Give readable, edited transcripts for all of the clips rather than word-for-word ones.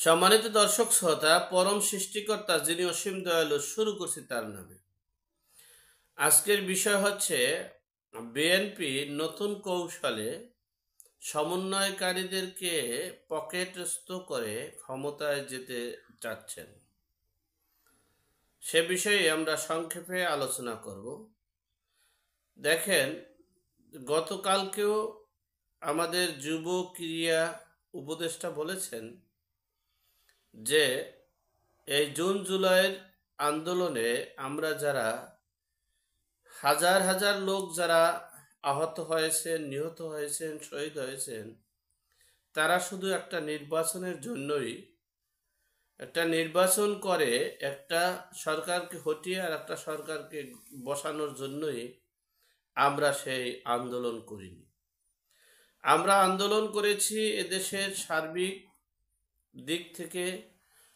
সম্মানিত দর্শক শ্রোতা, পরম সৃষ্টিকর্তা যিনি অসীম দয়ালু, শুরু করছি তার নামে। আজকের বিষয় হচ্ছে বিএনপি নতুন কৌশলে সমন্বয়কারীদেরকে পকেটস্থ করে ক্ষমতায় যেতে চাচ্ছেন। সে বিষয়ে আমরা সংক্ষেপে আলোচনা করব। দেখেন, গতকালকেও আমাদের যুব ক্রীড়া উপদেষ্টা বলেছেন যে এই জুন জুলাইয়ের আন্দোলনে আমরা যারা হাজার হাজার লোক যারা আহত হয়েছেন, নিহত হয়েছেন, শহীদ হয়েছেন, তারা শুধু একটা নির্বাচনের জন্যই, একটা নির্বাচন করে একটা সরকারকে হটিয়ে আর একটা সরকারকে বসানোর জন্যই আমরা সেই আন্দোলন করিনি। আমরা আন্দোলন করেছি এদেশের সার্বিক দিক থেকে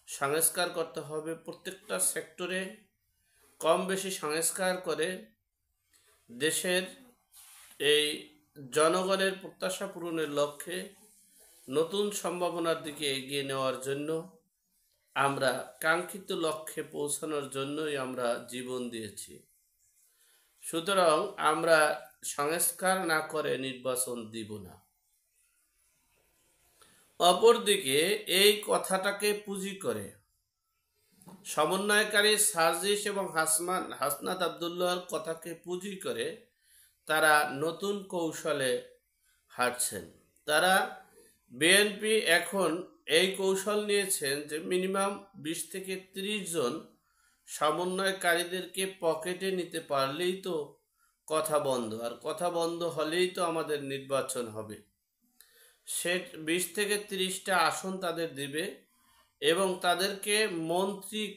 সংস্কার করতে হবে, প্রত্যেকটা সেক্টরে কম বেশি সংস্কার করে দেশের এই জনগণের প্রত্যাশা পূরণের লক্ষ্যে নতুন সম্ভাবনার দিকে এগিয়ে নেওয়ার জন্য, আমরা কাঙ্ক্ষিত লক্ষ্যে পৌঁছানোর জন্যই আমরা জীবন দিয়েছি। সুতরাং আমরা সংস্কার না করে নির্বাচন দিব না। অপরদিকে এই কথাটাকে পুঁজি করে সমন্বয়কারী সার্জিস এবং হাসনাত আবদুল্লাহর কথাকে পুঁজি করে তারা নতুন কৌশলে হাঁটছেন। তারা বিএনপি এখন এই কৌশল নিয়েছেন যে মিনিমাম 20 থেকে 30 জন সমন্বয়কারীদেরকে পকেটে নিতে পারলেই তো কথা বন্ধ, আর কথা বন্ধ হলেই তো আমাদের নির্বাচন হবে। সে 20 থেকে 30টা আসন তাদের দিবে এবং তাদেরকে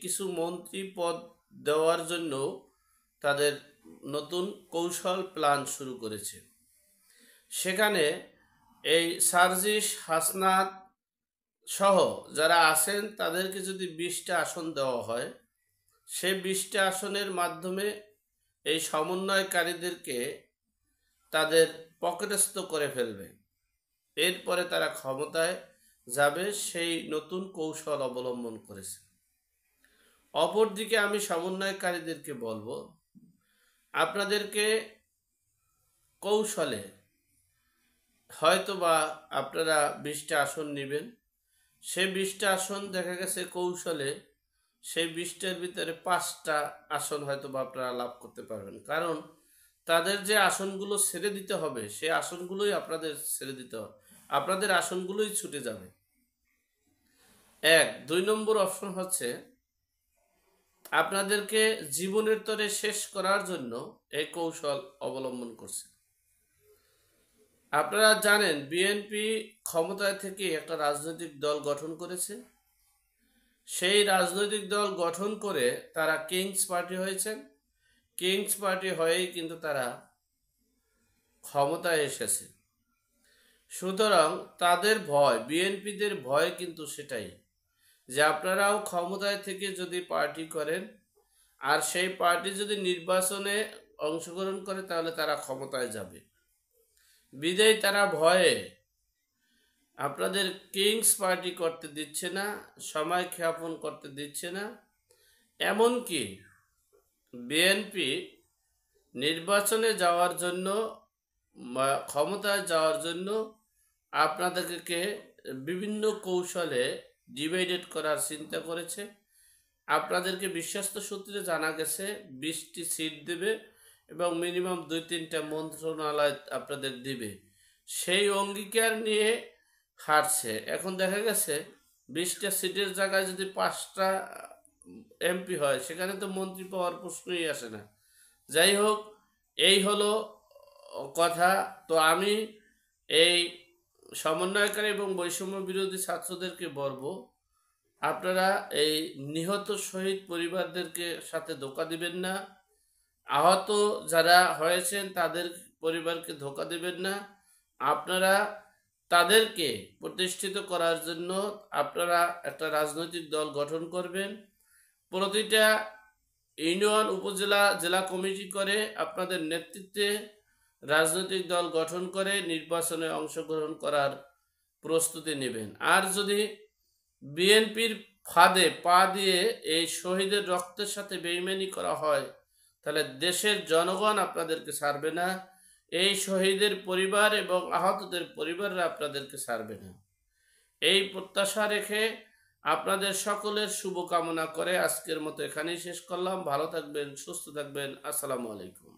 কিছু মন্ত্রী পদ দেওয়ার জন্য তাদের নতুন কৌশল প্ল্যান শুরু করেছে। সেখানে এই সার্জিস, হাসনাত সহ যারা আছেন তাদেরকে যদি 20টা আসন দেওয়া হয়, সেই 20টা আসনের মাধ্যমে এই সমন্বয়কারীদেরকে তাদের পকেটস্থ করে ফেলবে। এরপরে তারা ক্ষমতায় যাবে, সেই নতুন কৌশল অবলম্বন করেছে। অপরদিকে আমি সমন্বয়কারীদেরকে বলবো, আপনাদেরকে কৌশলে হয়তো বা আপনারা 20টা আসন নেবেন, সেই 20টা আসন দেখা গেছে কৌশলে সেই 20টার ভিতরে 5টা আসন হয়তো বা আপনারা লাভ করতে পারবেন, কারণ তাদের যে আসনগুলো ছেড়ে দিতে হবে সেই আসনগুলোই আপনাদের ছেড়ে দিতে হবে, আপনাদের আসনগুলোই ছুটে যাবে। 2 নম্বর অপশন হচ্ছে আপনাদেরকে জীবনের তরে শেষ করার জন্য এই কৌশল অবলম্বন করছে। আপনারা জানেন বিএনপি ক্ষমতায় থেকে একটা রাজনৈতিক দল গঠন করেছে। সেই রাজনৈতিক দল গঠন করে তারা কিংস পার্টি হয়েছেন। কিংস পার্টি হয়েই কিন্তু তারা ক্ষমতায় এসেছে। সুতরাং তাদের ভয়, বিএনপিদের ভয় কিন্তু সেটাই যে আপনারাও ক্ষমতায় থেকে যদি পার্টি করেন আর সেই পার্টি যদি নির্বাচনে অংশগ্রহণ করে তাহলে তারা ক্ষমতায় যাবে। বিদায় তারা ভয়ে আপনাদের কিংস পার্টি করতে দিচ্ছে না, সময় ক্ষেপণ করতে দিচ্ছে না। এমনকি বিএনপি নির্বাচনে যাওয়ার জন্য, ক্ষমতায় যাওয়ার জন্য আপনাদেরকে বিভিন্ন কৌশলে ডিভাইডেড করার চিন্তা করেছে। আপনাদেরকে বিশ্বস্ত সূত্রে জানা গেছে 20টি সিট দেবে এবং মিনিমাম 2-3টা মন্ত্রণালয় আপনাদের দিবে। সেই অঙ্গীকার নিয়ে হারছে। এখন দেখা গেছে 20টা সিটের জায়গায় যদি 5টা এমপি হয়, সেখানে তো মন্ত্রী পাওয়ার প্রশ্নই আসে না। যাই হোক, এই হলো কথা। তো আমি এই সমন্বয়কারী এবং বৈষম্য বিরোধী ছাত্রদেরকে বলবো, আপনারা এই নিহত শহীদ পরিবারদেরকে সাথে ধোঁকা দিবেন না, আহত যারা হয়েছেন তাদের পরিবারকে ধোঁকা দিবেন না। আপনারা তাদেরকে প্রতিষ্ঠিত করার জন্য আপনারা একটা রাজনৈতিক দল গঠন করবেন। প্রতিটা ইউনিয়ন, উপজেলা, জেলা কমিটি করে আপনাদের নেতৃত্বে রাজনৈতিক দল গঠন করে নির্বাচনে অংশগ্রহণ করার প্রস্তুতি নেবেন। আর যদি বিএনপির ফাঁদে পা দিয়ে এই শহীদের রক্তের সাথে বেইমানি করা হয়, তাহলে দেশের জনগণ আপনাদেরকে ছাড়বে না, এই শহীদের পরিবার এবং আহতদের পরিবাররা আপনাদেরকে ছাড়বে না। এই প্রত্যাশা রেখে আপনাদের সকলের শুভকামনা করে আজকের মতো এখানেই শেষ করলাম। ভালো থাকবেন, সুস্থ থাকবেন। আসসালামু আলাইকুম।